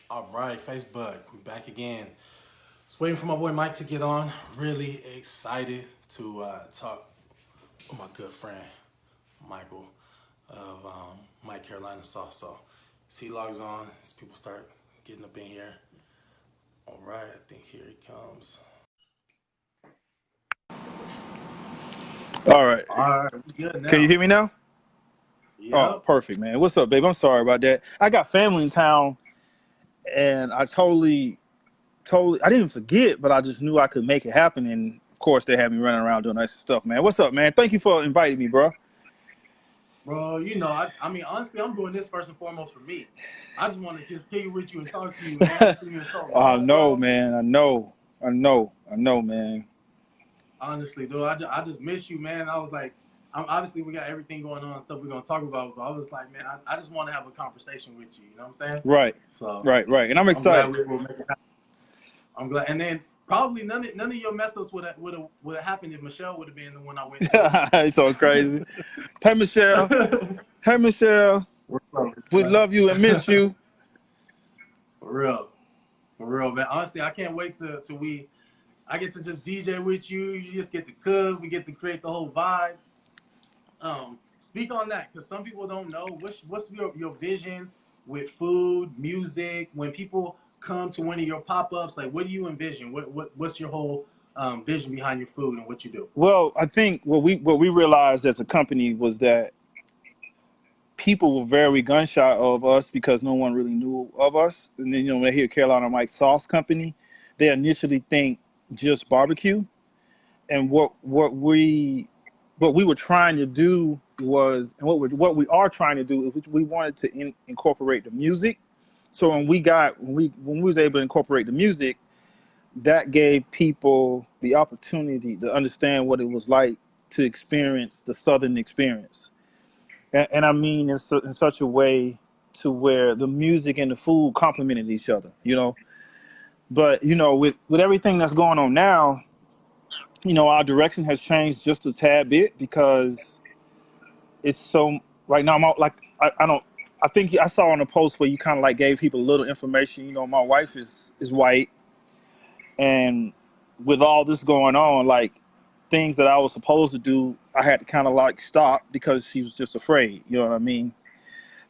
All right, Facebook, I'm back again. Just waiting for my boy Mike to get on. Really excited to talk with my good friend Michael of Mike Carolina Sauce. So, as he logs on, as people start getting up in here. All right, I think here he comes. All right. All right, we good Can you now. hear me now? Oh, Yep. perfect, man. What's up, babe? I'm sorry about that. I got family in town, and I didn't forget, but I just knew I could make it happen. And of course, they had me running around doing extra stuff, man. What's up, man? Thank you for inviting me, bro. Bro, I mean, honestly, I'm doing this first and foremost for me. I just want to continue with you and talk to you, man. I haven't seen you in so I long, know, bro. man. I know, man. Honestly, dude, I just miss you, man. I was like, obviously we got everything going on and stuff we're gonna talk about, but I was like, man, I just want to have a conversation with you. You know what I'm saying? Right, So right. And I'm I'm glad excited. we will make it happen. I'm glad, and then probably none of your mess ups would have happened if Michelle would have been the one I went to. It's all crazy. Hey, Michelle. For Hey, Michelle. real, We love you and miss you. for real, for real, man. Honestly, I can't wait to we. I get to just DJ with you. You just get to cook. We get to create the whole vibe. Speak on that because some people don't know what's your vision with food, music. When people come to one of your pop ups, like what do you envision? What's your whole vision behind your food and what you do? Well, I think what we realized as a company was that people were very gun shy of us because no one really knew of us. And then when they hear Carolina Mike Sauce Company, they initially think just barbecue. And what we were trying to do was, and what we are trying to do is we wanted to incorporate the music. So when we was able to incorporate the music, that gave people the opportunity to understand what it was like to experience the Southern experience. And I mean in such a way to where the music and the food complemented each other, But with everything that's going on now, our direction has changed just a tad bit because it's so right now. I don't. I think I saw on a post where you kind of like gave people a little information. My wife is white, and with all this going on, like things that I was supposed to do, I had to kind of like stop because she was just afraid. You know what I mean?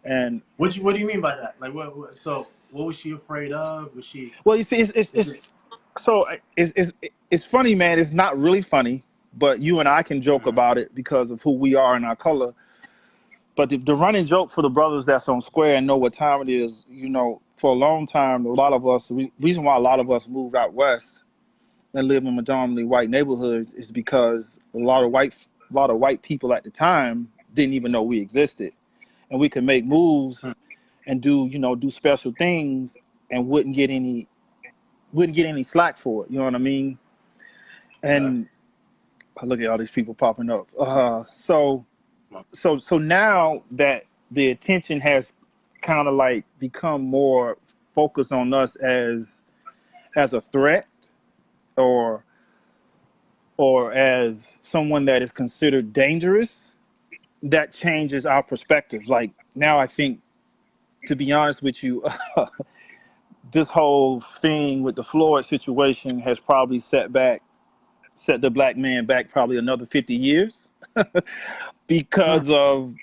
And What do you mean by that? Like so what was she afraid of? Was she well, you see, it's, is it's it so it's funny, man. It's not really funny, but you and I can joke Mhm. about it because of who we are and our color. But the running joke for the brothers that's on Square and know what time it is, for a long time, a lot of us, the reason why a lot of us moved out west and live in predominantly white neighborhoods is because a lot of white people at the time didn't even know we existed, and we could make moves and do special things and wouldn't get any slack for it. You know what I mean? Okay. And I look at all these people popping up. So now that the attention has kind of like become more focused on us as a threat or or as someone that is considered dangerous, that changes our perspective. Like now, I think, to be honest with you, this whole thing with the Floyd situation has probably set the black man back probably another 50 years Hmm. because of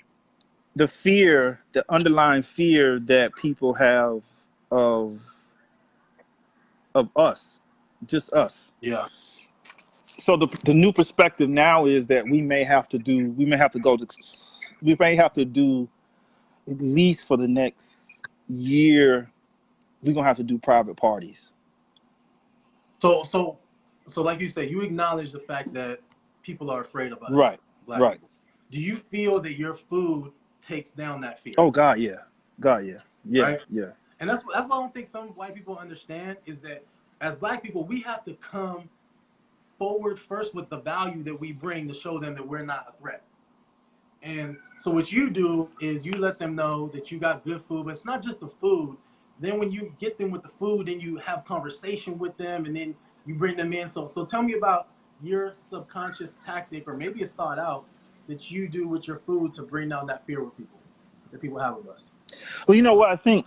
the underlying fear that people have of of us, just us. Yeah. So the new perspective now is that we may have to do at least for the next year, we're gonna have to do private parties. So so so like you said, you acknowledge the fact that people are afraid of us, Right, black right. people. Do you feel that your food takes down that fear? Oh God, yeah, God, yeah, yeah, Right? yeah. And that's what I don't think some white people understand is that as black people, we have to come forward first with the value that we bring to show them that we're not a threat. And so what you do is you let them know that you got good food, but it's not just the food. Then when you get them with the food, then you have conversation with them, and then you bring them in. So tell me about your subconscious tactic, or maybe it's thought out that you do with your food to bring down that fear with people that people have of us. Well, you know what? I think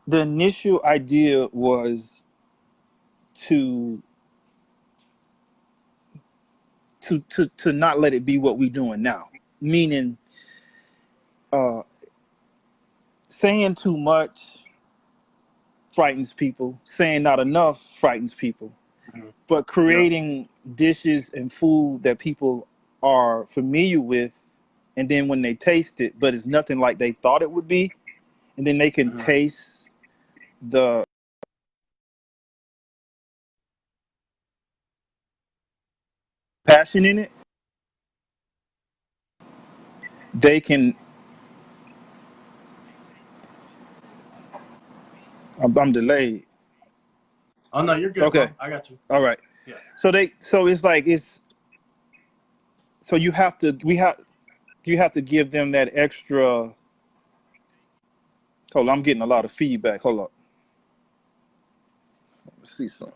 the initial idea was to to not let it be what we're doing now, meaning uh, saying too much frightens people, saying not enough frightens people, Mhm. but Yep. creating dishes and food that people are familiar with, and then when they taste it, but it's nothing like they thought it would be, and then they can Mhm. taste the passion in it. They can. I'm delayed. Oh no, you're good, Okay. bro. I got you. All right. Yeah. So they. So it's like it's. So you have to. We have. You have to give them that extra. Hold on, I'm getting a lot of feedback. Hold up. Let's see something.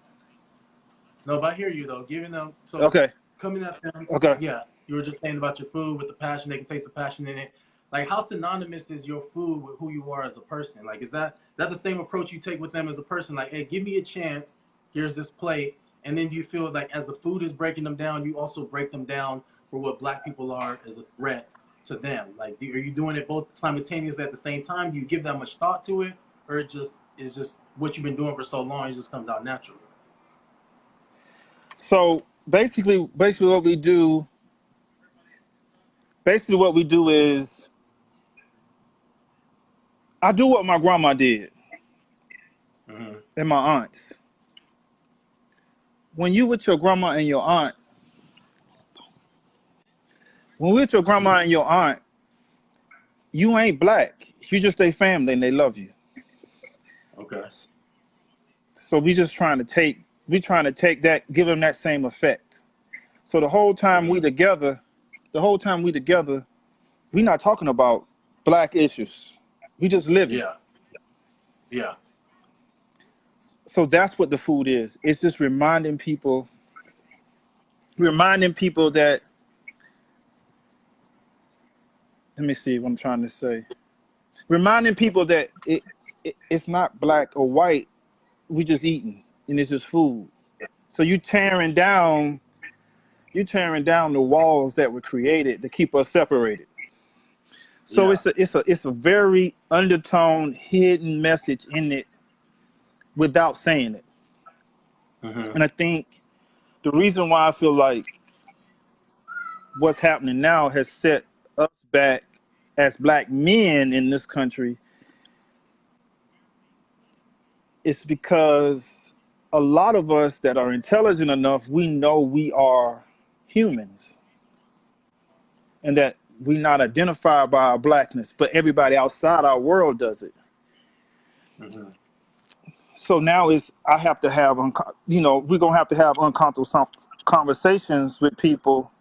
No, but I hear you though. Giving them so Okay. coming at them, Okay. yeah. You were just saying about your food with the passion. They can taste the passion in it. Like, how synonymous is your food with who you are as a person? Like, is that the same approach you take with them as a person? Like, hey, give me a chance. Here's this plate, and then do you feel like as the food is breaking them down, you also break them down for what Black people are as a threat to them? Like, are you doing it both simultaneously at the same time? Do you give that much thought to it, or it just is just what you've been doing for so long? It just comes out naturally. So basically what we do. Basically what we do is I do what my grandma did Mm-hmm. and my aunts. When you with your grandma and your aunt, when we with your grandma and your aunt, you ain't black. You just a family and they love you. Okay. So we trying to take that, give them that same effect. So the whole time we Mm-hmm. together, we not talking about black issues. We just living. Yeah. Yeah. So that's what the food is. It's just reminding people that. Let me see what I'm trying to say. Reminding people that it's not black or white. We just eating, and it's just food. So you tearing down the walls that were created to keep us separated. So Yeah. it's a very undertone, hidden message in it without saying it. Mm-hmm. And I think the reason why I feel like what's happening now has set us back as black men in this country is because a lot of us that are intelligent enough, we know we are humans and that we not identified by our blackness, but everybody outside our world does it. Mm-hmm. So now is I have to have, we're gonna have to have uncomfortable conversations with people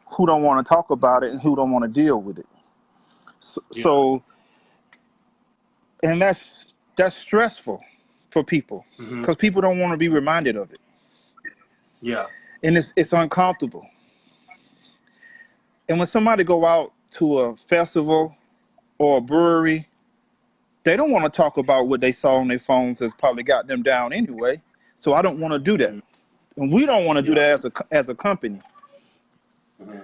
who don't want to talk about it and who don't want to deal with it. So, Yeah. so and that's stressful for people Mm-hmm. because people don't want to be reminded of it, Yeah. and it's uncomfortable. And when somebody go out to a festival or a brewery, they don't want to talk about what they saw on their phones that's probably got them down anyway. So I don't want to do that, Mm-hmm. and we don't want to do Yeah. that as a company. Mm-hmm.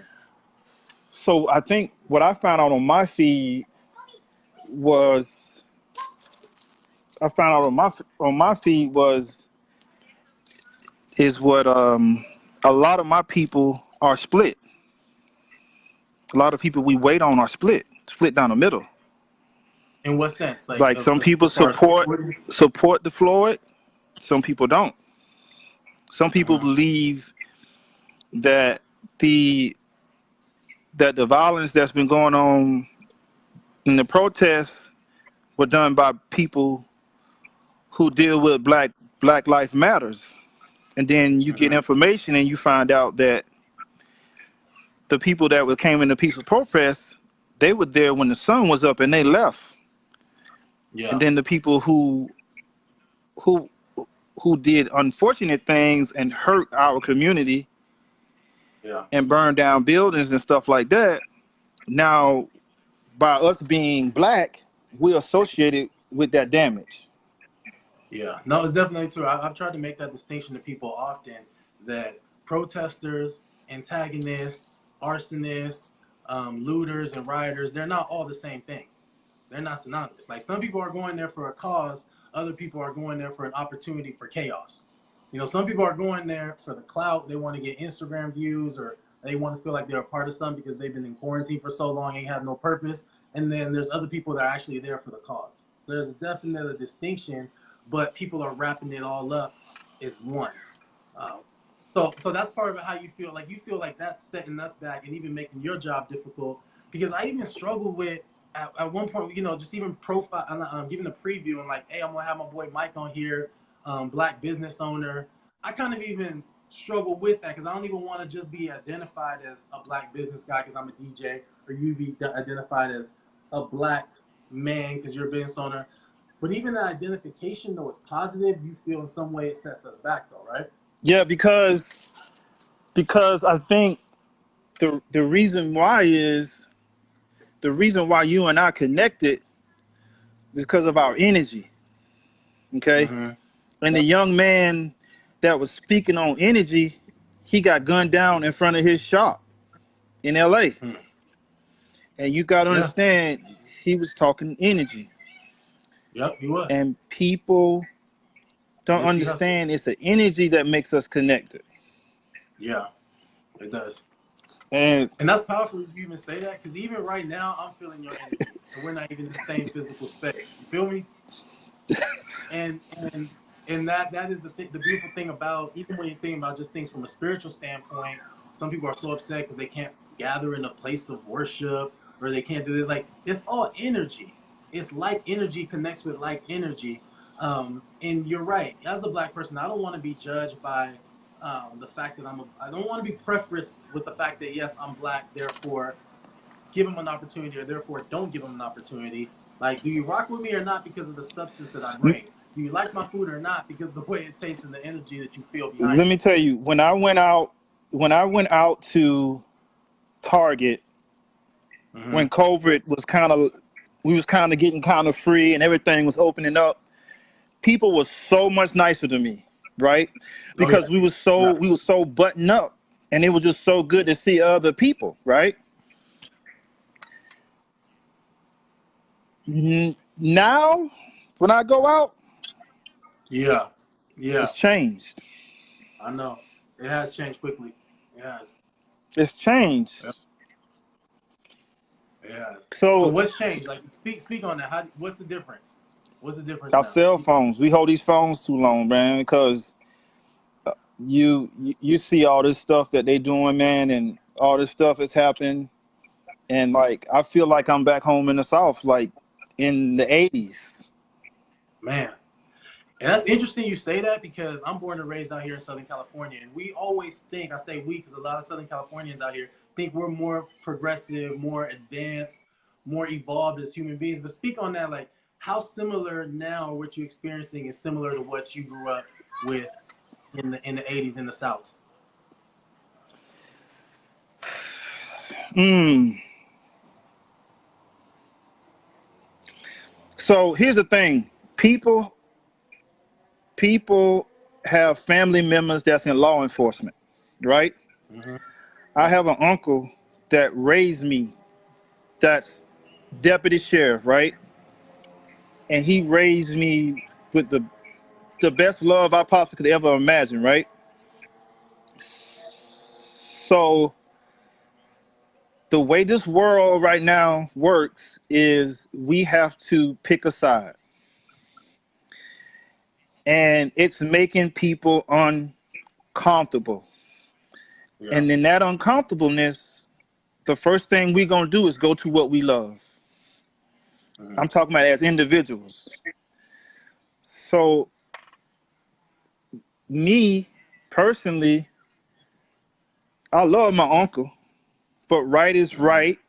So I think what I found out on my feed was I found out on my feed was is what a lot of my people are split. A lot of people we wait on are split down the middle. In what sense? Like, Like some people as far as supporting? support the Floyd, some people don't. Some people Mm-hmm. believe that the the violence that's been going on in the protests were done by people who deal with Black Life Matters. And then you get Mm-hmm. information and you find out that the people that came in the peaceful protest, they were there when the sun was up and they left. And Yeah. then the people who who did unfortunate things and hurt our community Yeah. and burned down buildings and stuff like that. Now, by us being black, we're associated with that damage. Yeah, no, it's definitely true. I've tried to make that distinction to people often that protesters, antagonists, arsonists, looters, and rioters, they're not all the same thing. They're not synonymous. Like some people are going there for a cause, other people are going there for an opportunity for chaos. You know, some people are going there for the clout. They want to get Instagram views or they want to feel like they're a part of something because they've been in quarantine for so long and have no purpose. And then there's other people that are actually there for the cause. So there's definitely a distinction, but people are wrapping it all up as one. Uh, so that's part of how you feel. Like you feel like that's setting us back and even making your job difficult. Because I even struggle with at one point, you know, just even profile, giving a preview and like, hey, I'm gonna have my boy Mike on here, black business owner. I kind of even struggle with that because I don't even want to just be identified as a black business guy because I'm a DJ, or you be identified as a black man because you're a business owner. But even that identification, though it's positive, you feel in some way it sets us back, though, right? Yeah, because I think the reason why is the reason why you and I connected is because of our energy. Okay, Mm-hmm. and the Yep. young man that was speaking on energy, he got gunned down in front of his shop in L.A. Hmm. And you got to Yeah. understand, he was talking energy, Yep. He was. and people don't Nipsey Hussle. understand it's an energy that makes us connected. Yeah, it does. And And that's powerful if you even say that, because even right now, I'm feeling your energy, and we're not even in the same physical space. You feel me? and and and that is the beautiful thing about even when you're thinking about just things from a spiritual standpoint. Some people are so upset because they can't gather in a place of worship or they can't do this. Like it's all energy. It's like energy connects with like energy. And you're right. As a black person, I don't want to be judged by the fact that I don't want to be prefaced with the fact that yes, I'm black, therefore give them an opportunity or therefore don't give them an opportunity. Like, do you rock with me or not because of the substance that I bring? Do you like my food or not because of the way it tastes and the energy that you feel behind let me it? tell you, when I went out to Target Mm-hmm. when COVID was kind of we was kind of getting kind of free and everything was opening up, people were so much nicer to me, right? Oh yeah, Because we were so buttoned up, and it was just so good to see other people, right? Now, when I go out, yeah, yeah. it's changed. I know it has changed quickly. It has. It's changed. Yep, it has. So So what's changed? Like speak on that. How what's the difference? What's the difference our now? cell Speak on phones, we hold these phones too long, man, because you see all this stuff that they doing, man, and all this stuff is happening, and like I feel like I'm back home in the South, like in the '80s. it, man. And that's interesting you say that because I'm born and raised out here in Southern California. And we always think, I say we because a lot of Southern Californians out here think we're more progressive, more advanced, more evolved as human beings. But speak on that, like how similar now what you're experiencing is similar to what you grew up with in the 80s in the South. Mm. So here's the thing: people have family members that's in law enforcement, right? Mm-hmm. I Yep. have an uncle that raised me, that's deputy sheriff, right? And he raised me with the best love I possibly could ever imagine, right? So the way this world right now works is we have to pick a side, and it's making people uncomfortable. Yeah. And in that uncomfortableness, the first thing we're gonna do is go to what we love. Mm-hmm. I'm talking about as individuals. So me personally, I love my uncle, but right is Mm-hmm. right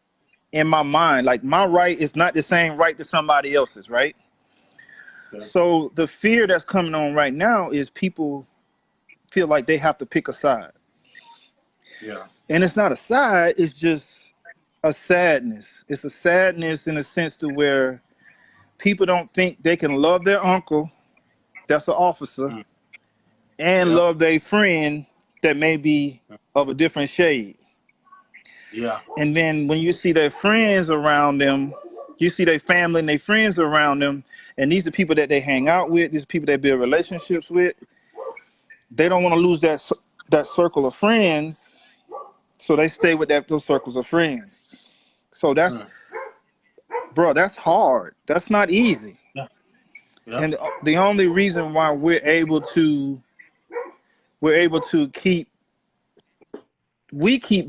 in my mind. Like my right is not the same right to somebody else's, right? Okay. So the fear that's coming on right now is people feel like they have to pick a side. Yeah. And it's not a side, it's just a sadness. It's a sadness in a sense to where people don't think they can love their uncle that's an officer Mm. and Yep. love their friend that may be of a different shade. Yeah. And then when you see their friends around them, you see their family and their friends around them, and these are people that they hang out with, these are people they build relationships with. They don't want to lose that circle of friends, so they stay with those circles of friends. So that's, Mm. bro, that's hard. That's not easy. Yeah. Yep. And the only reason why we're able to keep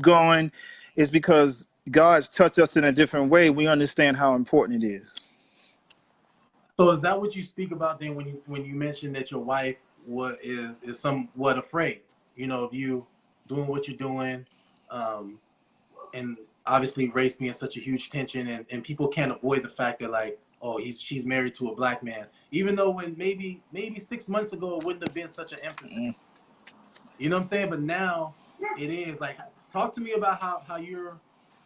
going is because God's touched us in a different way. We understand how important it is. So is that what you speak about then when you mention that your wife is somewhat afraid, of you doing what you're doing, um, and obviously race being such a huge tension, and people can't avoid the fact that like, oh, she's married to a black man, even though when maybe 6 months ago it wouldn't have been such an emphasis. Mm. You know what I'm saying? But now it is like, talk to me about how you're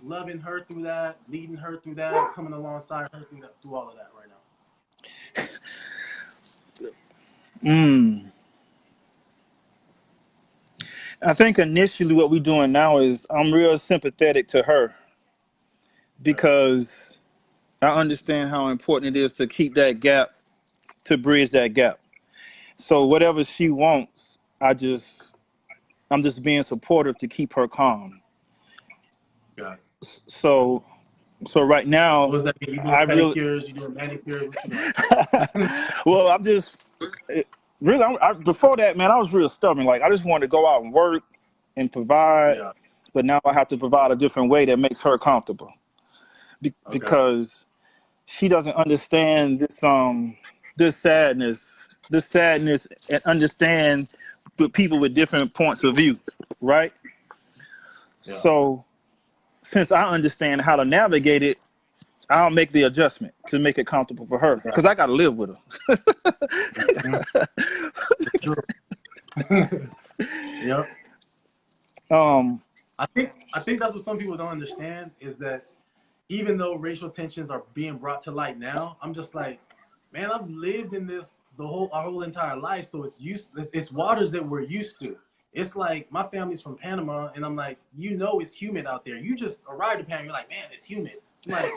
loving her through that, leading her through that, coming alongside her through all of that right now. Mm. I think initially what we're doing now is I'm real sympathetic to her Okay. because I understand how important it is to keep that gap, to bridge that gap. So whatever she wants, I'm just being supportive to keep her calm. Got it. So right What now, does that mean? You doing I really, pedicures? You doing manicures? What you doing? well, I'm just really, before that, man, I was real stubborn. Like I just wanted to go out and work and provide, Yeah. but now I have to provide a different way that makes her comfortable Okay. because she doesn't understand this sadness and understand with people with different points of view, right? Yeah. So since I understand how to navigate it, I'll make the adjustment to make it comfortable for her Yeah. because I got to live with Mhm. For sure. Yep. her. I think that's what some people don't understand is that even though racial tensions are being brought to light now, I'm just like, man, I've lived in this our whole entire life, so it's waters that we're used to. It's like my family's from Panama, and I'm like, it's humid out there. You just arrived to Panama, you're like, man, it's humid. I'm like,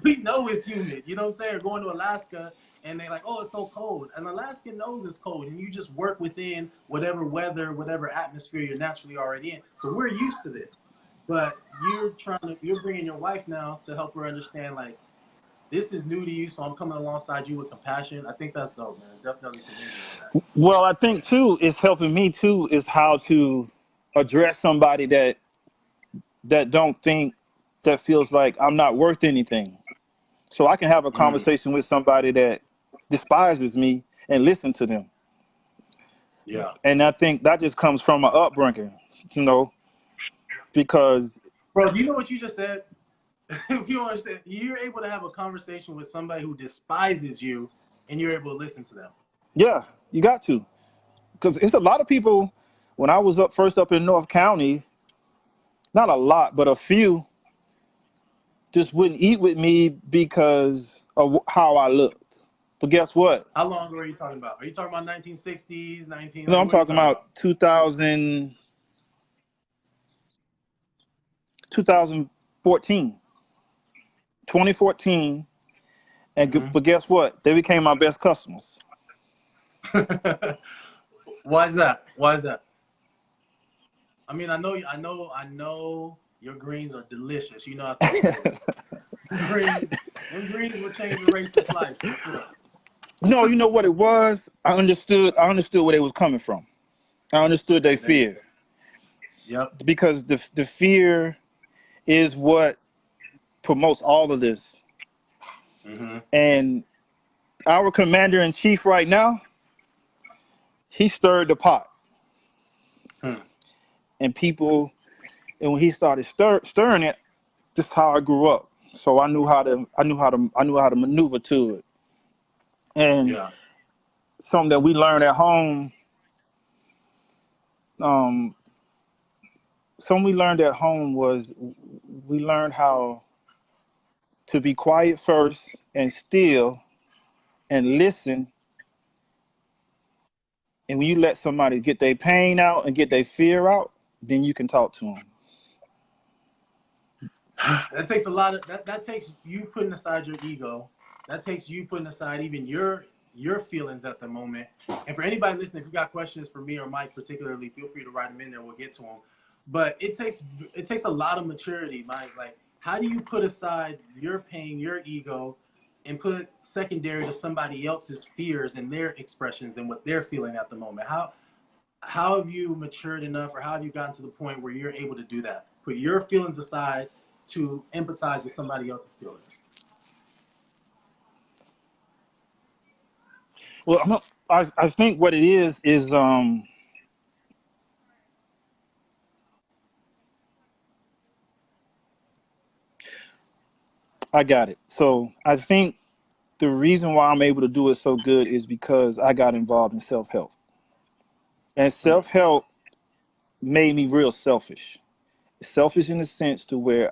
we know it's humid. You know what I'm saying? Or going to Alaska, and they're like, oh, it's so cold. And Alaska knows it's cold, and you just work within whatever weather, whatever atmosphere you're naturally already in. So we're used to this. But you're bringing your wife now to help her understand, like, this is new to you, so I'm coming alongside you with compassion. I think that's dope, man. Definitely commend you on that. Well, I think too, it's helping me too is how to address somebody that don't think, that feels like I'm not worth anything. So I can have a Mm, conversation with somebody that despises me and listen to them. yeah. And I think that just comes from my upbringing, you know, because Bro, do you know what you just said? If you don't understand, you're able to have a conversation with somebody who despises you, and you're able to listen to them. yeah, you got to. Because it's a lot of people, when I was up in North County, not a lot, but a few just wouldn't eat with me because of how I looked. But guess what? How long ago are you talking about? Are you talking about 1960s, 19? No, Like, I'm what are you talking talking about? about 2014, 2014. But guess what? They became my best customers. Why is that? Why is that? I mean, I know your greens are delicious. You know I talk about them. Greens, them greens will change the racist life for sure. No, you know what it was? I understood where they was coming from. I understood their There you fear go. Yep. because the fear is what promotes all of this. Mm-hmm. And our commander in chief right now, he stirred the pot, Hmm. and people, and when he started stirring it, this is how I grew up. So I knew how to maneuver to it. And Yeah. something that we learned at home, um, something we learned at home was we learned how to be quiet first and still and listen And when you let somebody get their pain out and get their fear out, then you can talk to them. That takes a lot of that takes you putting aside your ego. That takes you putting aside even your feelings at the moment. And for anybody listening, if you got questions for me or Mike particularly, feel free to write them in there. We'll get to them. But it takes a lot of maturity, Mike. Like, how do you put aside your pain, your ego, and put secondary to somebody else's fears and their expressions and what they're feeling at the moment? How have you matured enough, or how have you gotten to the point where you're able to do that? Put your feelings aside to empathize with somebody else's feelings. Well, I think what it is I got it. So I think the reason why I'm able to do it so good is because I got involved in self help, and Mm, self help made me real selfish. Selfish in the sense to where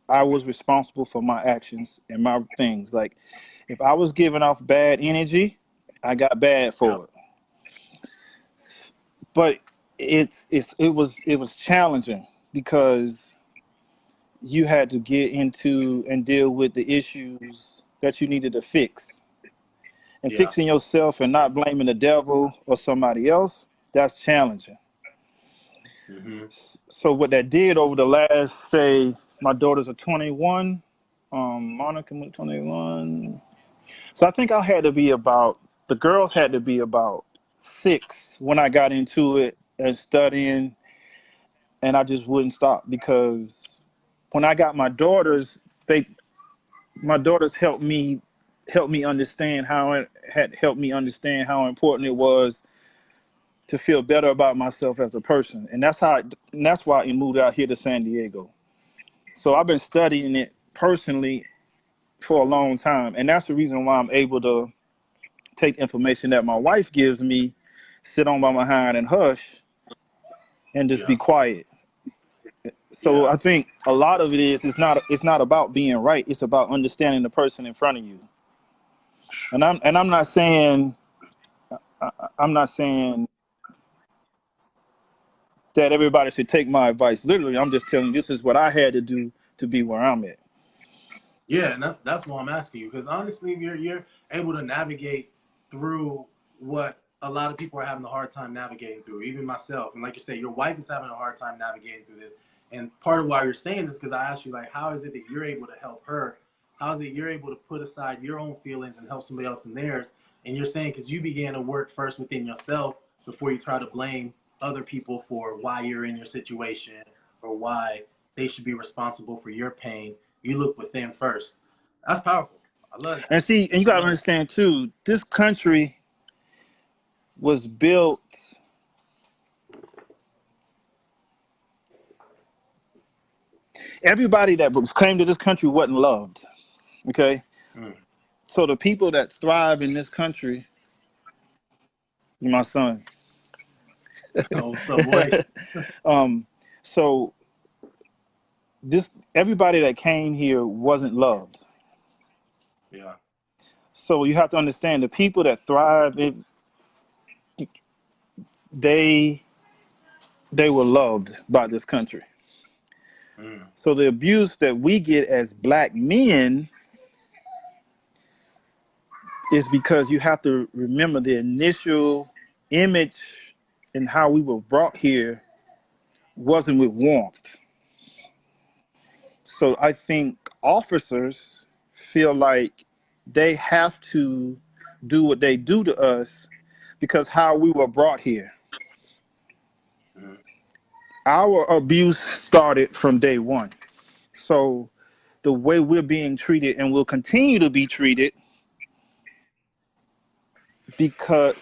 I was responsible for my actions and my things. Like if I was giving off bad energy, I got bad yep. for it. But it was challenging because you had to get into and deal with the issues that you needed to fix. And Yeah. fixing yourself and not blaming the devil or somebody else, that's challenging. Hmm. So what that did over the last, say, my daughters are 21, Monica went 21. So I think I had to be about, the girls had to be about 6 when I got into it and studying, and I just wouldn't stop because when I got my daughters, they my daughters helped me understand how it had helped me understand how important it was to feel better about myself as a person, and that's why I moved out here to San Diego. So I've been studying it personally for a long time, and that's the reason why I'm able to take information that my wife gives me, sit on my behind and hush, and just Yeah. be quiet. So Yeah. I think a lot of it is it's not about being right. It's about understanding the person in front of you. And I'm not saying that everybody should take my advice literally. I'm just telling you this is what I had to do to be where I'm at. Yeah, and that's why I'm asking you, because honestly, you're able to navigate through what a lot of people are having a hard time navigating through, even myself. And like you say, your wife is having a hard time navigating through this. And part of why you're saying this, because I asked you, like, how is it that you're able to help her? How is it you're able to put aside your own feelings and help somebody else in theirs? And you're saying because you began to work first within yourself before you try to blame other people for why you're in your situation or why they should be responsible for your pain. You look within first. That's powerful. I love that. And see, and you I got to love that. understand too, this country was built. Everybody that was came to this country wasn't loved. Okay, Mm. so the people that thrive in this country, my son. What's up, boy? um, so this everybody that came here wasn't loved. Yeah. So you have to understand the people that thrive, they they were loved by this country. Mm. So the abuse that we get as black men is because you have to remember the initial image and how we were brought here wasn't with warmth. So I think officers feel like they have to do what they do to us because how we were brought here. Mm. Our abuse started from day one. So the way we're being treated and will continue to be treated because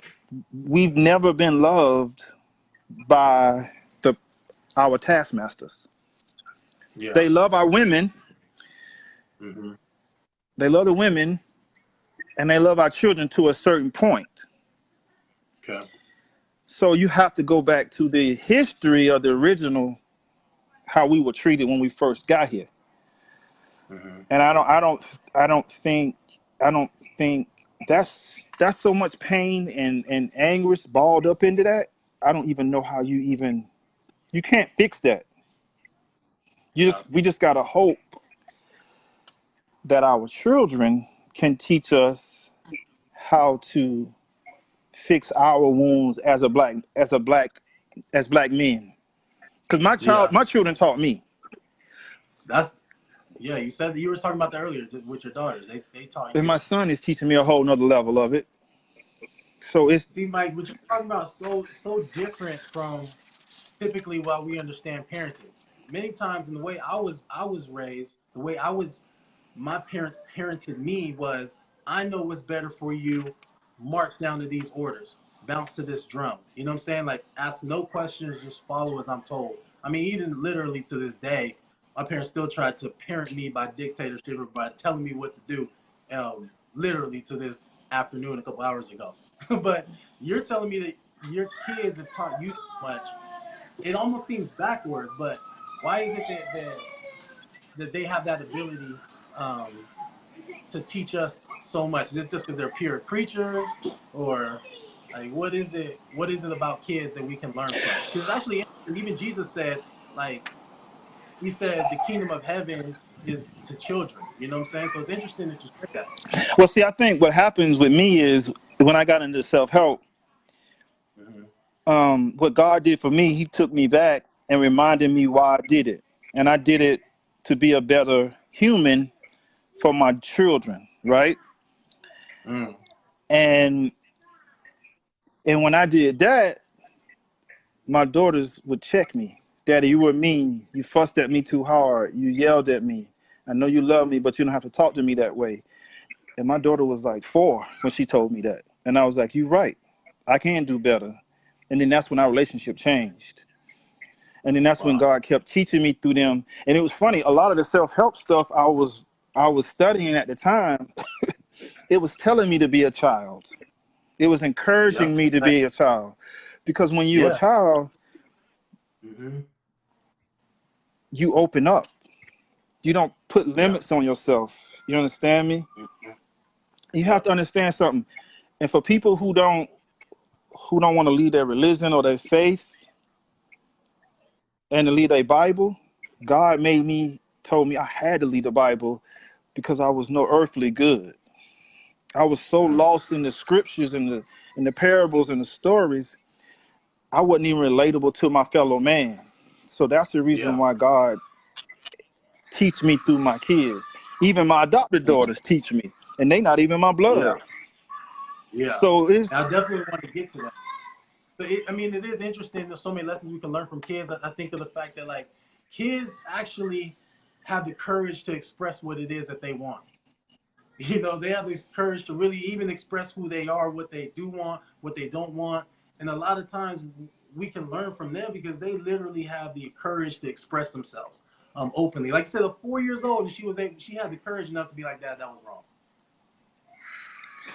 we've never been loved by the our taskmasters. Yeah. They love our women, Mm-hmm. they love the women, and they love our children to a certain point. Okay. So you have to go back to the history of the original how we were treated when we first got here. Mm-hmm. And I don't think that's so much pain and anguish balled up into that. I don't even know how you can't fix that. Yeah. We just gotta hope that our children can teach us how to fix our wounds as black men. Because Yeah. my children taught me. That's yeah. You said that you were talking about that earlier with your daughters. They taught And you. my son is teaching me a whole nother level of it. So it's See, Mike, what you're talking about so different from typically what we understand parenting. Many times in the way I was raised, the way I was my parents parented me was I know what's better for you, march down to these orders, bounce to this drum. You know what I'm saying? Like ask no questions, just follow as I'm told. I mean, even literally to this day, my parents still try to parent me by dictatorship or by telling me what to do. Literally to this afternoon a couple hours ago. But you're telling me that your kids have taught you so much. It almost seems backwards, but why is it that they have that ability um, to teach us so much? Is it just because they're pure creatures, or like what is it? What is it about kids that we can learn from? Because it's actually interesting. Even Jesus said, like he said, the kingdom of heaven is to children. You know what I'm saying? So it's interesting that you said that. well, see, I think what happens with me is when I got into self help, Mm-hmm. what God did for me, He took me back and reminded me why I did it, and I did it to be a better human for my children, right? Mm. And and when I did that, my daughters would check me. Daddy, you were mean. You fussed at me too hard. You yelled at me. I know you love me, but you don't have to talk to me that way. And my daughter was like 4 when she told me that. And I was like, you're right. I can do better. And then that's when our relationship changed. And then that's when Wow. God kept teaching me through them. And it was funny, a lot of the self-help stuff I was studying at the time, it was telling me to be a child. It was Yep. encouraging me to be a child. Because when you're a Yeah. child, Mm-hmm. you open up. You don't put Yeah. limits on yourself. You understand me? Mm-hmm. You have Yep. to understand something. And for people who don't want to leave their religion or their faith and to leave their Bible, God told me I had to leave the Bible because I was no earthly good. I was so Mm. lost in the scriptures and the parables and the stories, I wasn't even relatable to my fellow man. So that's the reason Yeah. why God teach me through my kids. Even my adopted Mm. daughters teach me, and they not even my Yeah. blood. Yeah. So And it's I definitely want to get to that. But I mean, it is interesting. There's so many lessons we can learn from kids. I think of the fact that like kids actually have the courage to express what it is that they want. You know, they have this courage to really even express who they are, what they do want, what they don't want. And a lot of times we can learn from them because they literally have the courage to express themselves openly. Like you said, at 4 years old, and she had the courage enough to be like, Dad, that was wrong.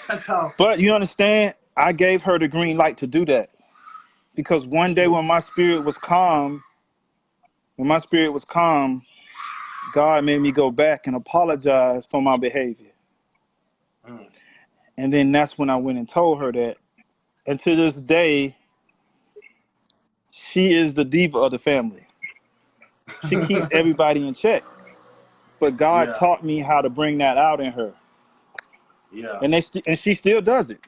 That's how. but you understand, I gave her the green light to do that because one day when my spirit was calm, God made me go back and apologize for my behavior. Mm. And then that's when I went and told her that. And to this day, she is the diva of the family. She keeps everybody in check. But God Yeah, taught me how to bring that out in her. yeah, And she still does it.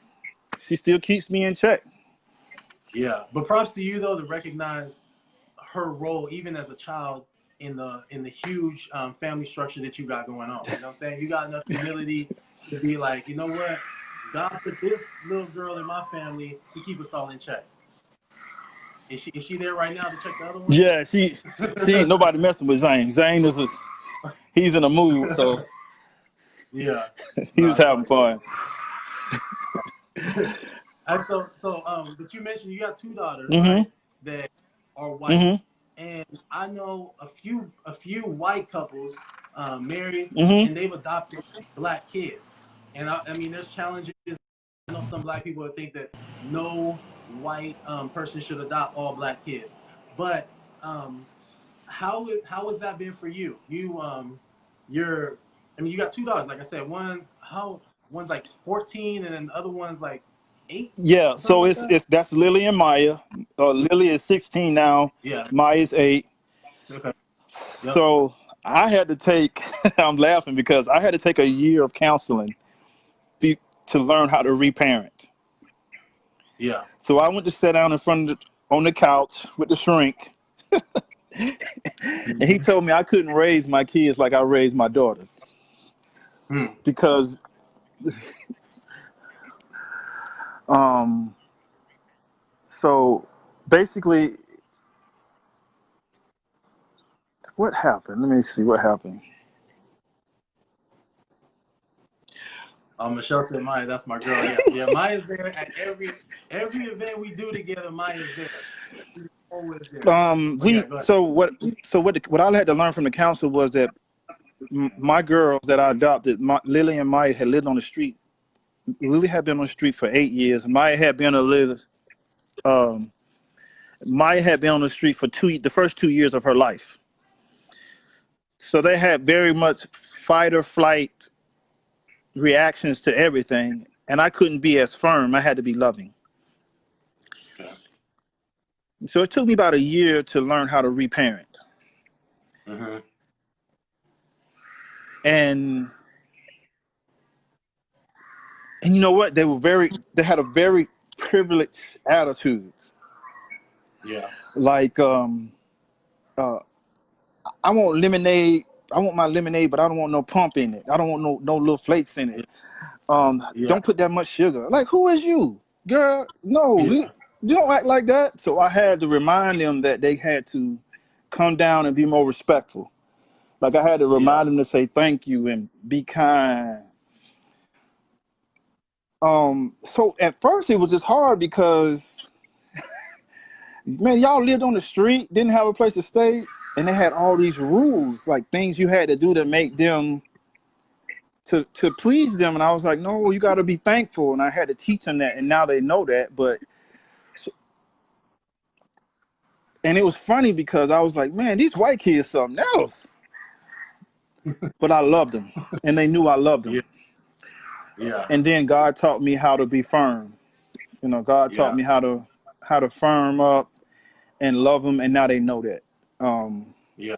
She still keeps me in check. yeah. But props to you though to recognize her role even as a child in the huge family structure that you got going on. You know what I'm saying? You got enough humility to be like, you know what? God put this little girl in my family to keep us all in check. Is she there right now to check the other ones? Yeah, she ain't nobody messing with Zane. He's in a mood, so Yeah. No, he's that's having all good. fun. But you mentioned you got two daughters, Mm-hmm. right? That are white, Mm-hmm. and I know a few white couples married, Mm-hmm. and they've adopted black kids. And I mean, there's challenges. I know some black people that think that no white person should adopt all black kids, but how has that been for you? You're I mean, you got two daughters, like I said. One's how one's like 14, and then the other one's like 8 Yeah, or something so like that. it's that's Lily and Maya. Lily is 16 now. Yeah. Maya's 8. Okay. Yep. So I had to take. I'm laughing because I had to take a year of counseling be, to learn how to reparent. Yeah. So I went to sit down in front of on the couch with the shrink, and he Mm-hmm. told me I couldn't raise my kids like I raised my daughters Hmm. because um so basically what happened? Let me see what happened. Michelle said Maya, that's my girl. Yeah. Yeah. Maya's there at every event we do together. Maya's there. She's always there. But yeah, We go ahead. what I had to learn from the council was that my girls that I adopted, Lily and Maya had lived on the street. Lily had been on the street for 8 years. Um, Maya had been on the street for the first 2 years of her life. So they had very much fight or flight reactions to everything, and I couldn't be as firm. I had to be loving. Okay. So it took me about a year to learn how to reparent. Mm-hmm. And and you know what? They had a very privileged attitude. Yeah. Like uh, I want lemonade. I want my lemonade, but I don't want no pump in it. I don't want no little flakes in it. Yeah. Yeah. Don't put that much sugar. Like, who is you, girl? No, Yeah. you don't act like that. So I had to remind them that they had to come down and be more respectful. Like I had to Yeah. remind them to say thank you and be kind. So at first it was just hard because man, y'all lived on the street, didn't have a place to stay, and they had all these rules, like things you had to do to make them to please them. And I was like, no, you got to be thankful. And I had to teach them that, and now they know that. But so, and it was funny because I was like, man, these white kids something else. But I loved them, and they knew I loved Yeah. them. Yeah. And then God taught me how to be firm. You know, God taught Yeah. me how to firm up and love them, and now they know that. Um, Yeah.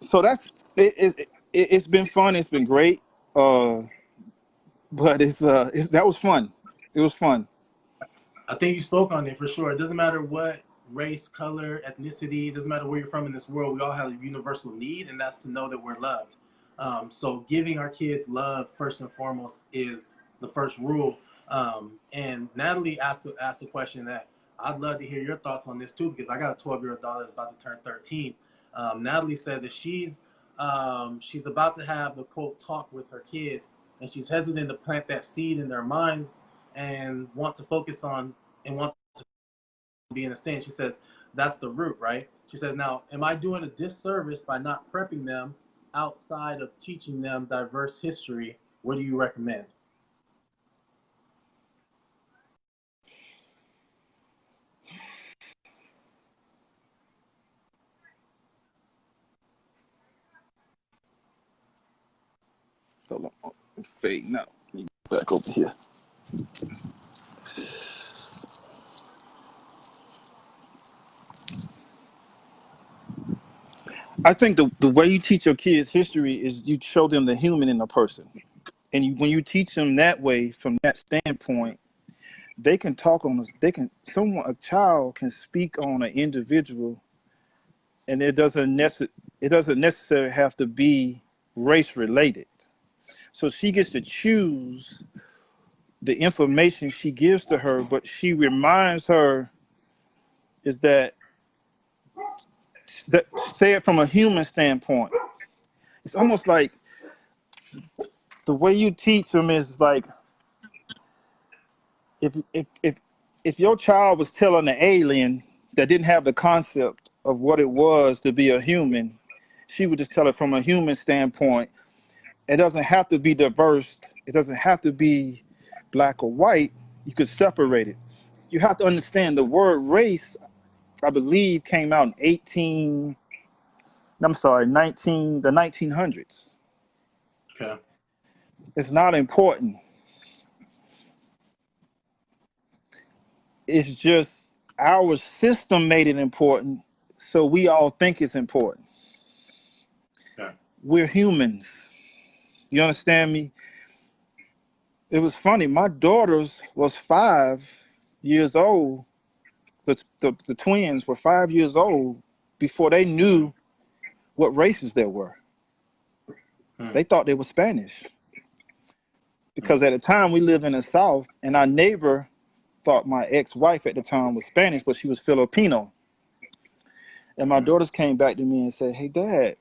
so that's it's been fun. It's been great. Uh, but that was fun. It was fun. I think you spoke on it for sure. It doesn't matter what race, color, ethnicity, it doesn't matter where you're from in this world. We all have a universal need, and that's to know that we're loved. So giving our kids love first and foremost is the first rule. And Natalie asked a question that I'd love to hear your thoughts on this too, because I got a 12-year-old daughter that's about to turn 13. Natalie said that she's about to have the quote talk with her kids, and she's hesitant to plant that seed in their minds and want to focus on and want to be in a sin. She says that's the root, right? She says, now, am I doing a disservice by not prepping them outside of teaching them diverse history? What do you recommend? Hold on, it's fading out. Let me get back over here. I think the way you teach your kids history is you show them the human in a person, and when you teach them that way from that standpoint, they can talk on us. A child can speak on an individual, and it doesn't necessarily have to be race related. So she gets to choose the information she gives to her, but she reminds her is that say it from a human standpoint. It's almost like the way you teach them is like if if if if your child was telling an alien that didn't have the concept of what it was to be a human, she would just tell it from a human standpoint. It doesn't have to be diverse. It doesn't have to be black or white. You could separate it. You have to understand the word race, I believe, came out in 19 the 1900s. Okay. It's not important. It's just our system made it important, so we all think it's important. Yeah. We're humans. You understand me? It was funny. My daughters was 5 years old. The twins were 5 years old before they knew what races there were. Hmm. They thought they were Spanish Hmm. because at the time we lived in the South, and our neighbor thought my ex-wife at the time was Spanish, but she was Filipino. And my Hmm. daughters came back to me and said, "Hey, Dad,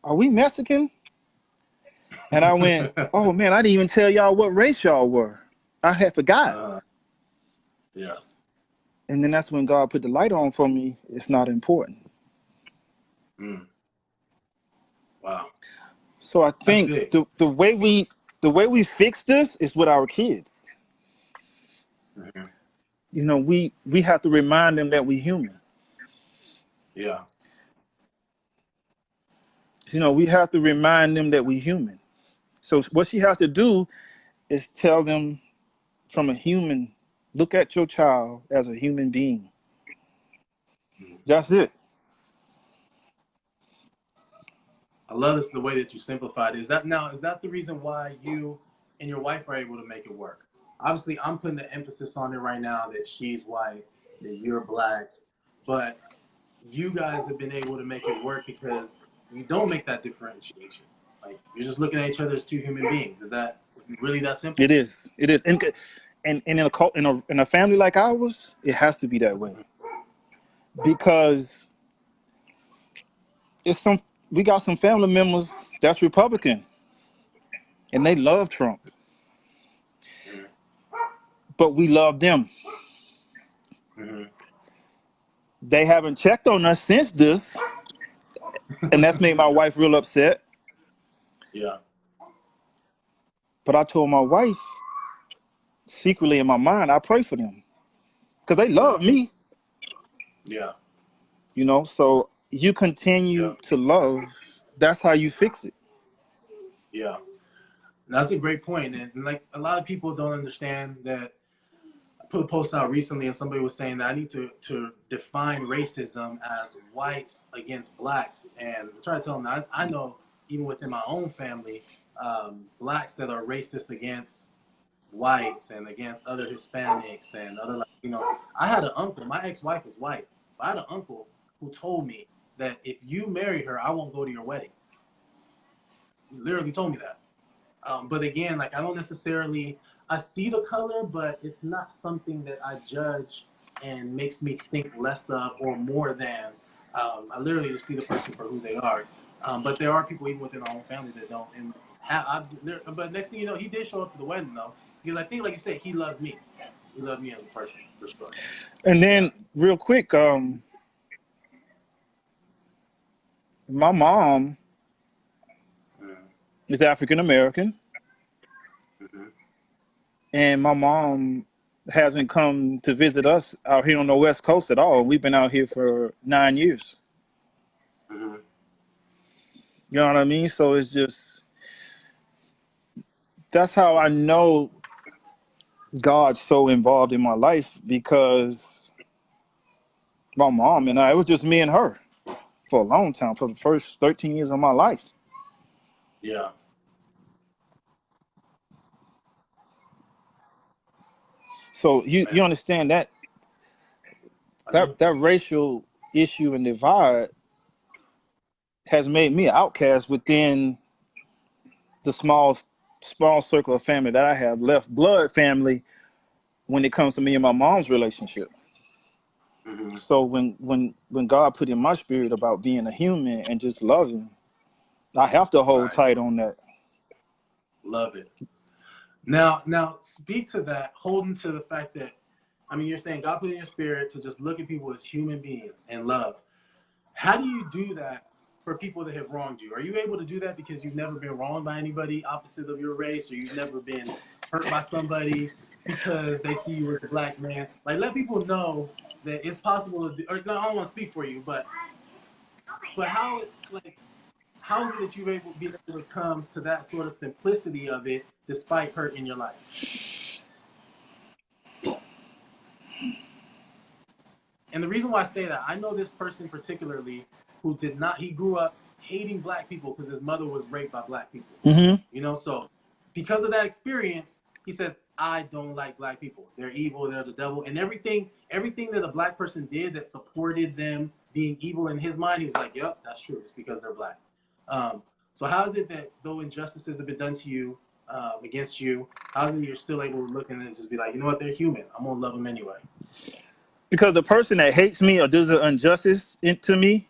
are we Mexican?" And I went, "Oh man, I didn't even tell y'all what race y'all were. I had forgot." uh, yeah. And then that's when God put the light on for me. It's not important. Mm. Wow. So I That's think big. the way we fix this is with our kids. Hmm. We have to remind them that we're human. Yeah. We have to remind them that we're human. So what she has to do is tell them from a human, look at your child as a human being. Mm. That's it. I love this the way that you simplified it. Is that the reason why you and your wife are able to make it work? Obviously, I'm putting the emphasis on it right now that she's white, that you're black, but you guys have been able to make it work because you don't make that differentiation. Like you're just looking at each other as two human beings. Is that really that simple? It is. It is. And in a cult, in a family like ours, it has to be that way because it's some we got some family members that's Republican and they love Trump, Mm-hmm. but we love them. Mm-hmm. They haven't checked on us since this, and that's made my Yeah. wife real upset. Yeah. But I told my wife secretly in my mind, I pray for them because they Yeah. love me. Yeah. So you Yeah. continue to love. That's how you fix it. Yeah. That's a great point. And like a lot of people don't understand that I put a post out recently and somebody was saying that I need to define racism as whites against blacks. And I try to tell them that I know even within my own family, blacks that are racist against whites and against other Hispanics and other Latinos. I had an uncle, my ex-wife was white. But I had an uncle who told me that if you marry her, I won't go to your wedding. He literally told me that. But again, like I don't necessarily I see the color, but it's not something that I judge and makes me think less of or more than. I literally just see the person for who they are. But there are people even within our own family that don't. And but next thing you know, he did show up to the wedding though, because I think, like you said, he loves me. He loves me as a person for sure. And Yeah. then real quick, my mom Mm-hmm. is African American, Mm-hmm. and my mom hasn't come to visit us out here on the West Coast at all. We've been out here for 9 years. Mm-hmm. You know what I mean? So it's just that's how I know God's so involved in my life because my mom and I, it was just me and her for a long time, for the first 13 years of my life. Yeah. So you Man, understand that I do. that racial issue and divide has made me an outcast within the small circle of family that I have left, blood family, when it comes to me and my mom's relationship. Mm-hmm. So when God put in my spirit about being a human and just loving, I have to hold Right. tight on that. Love it. Now, speak to that, holding to the fact that, I mean, you're saying God put in your spirit to just look at people as human beings and love. How do you do that for people that have wronged you? Are you able to do that because you've never been wronged by anybody opposite of your race, or you've never been hurt by somebody because they see you as a black man? Like, let people know that it's possible to do, or no, I don't want to speak for you, but how, like, how is it that you've been able to come to that sort of simplicity of it despite hurt in your life? And the reason why I say that, I know this person particularly who did not, he grew up hating black people because his mother was raped by black people. Mm-hmm. You know, so because of that experience, he says, I don't like black people. They're evil, they're the devil. And everything that a black person did that supported them being evil in his mind, he was like, yep, that's true. It's because they're black. So how is it that though injustices have been done to you, against you, how is it you're still able to look and just be like, you know what, they're human. I'm going to love them anyway. Because the person that hates me or does an injustice to me,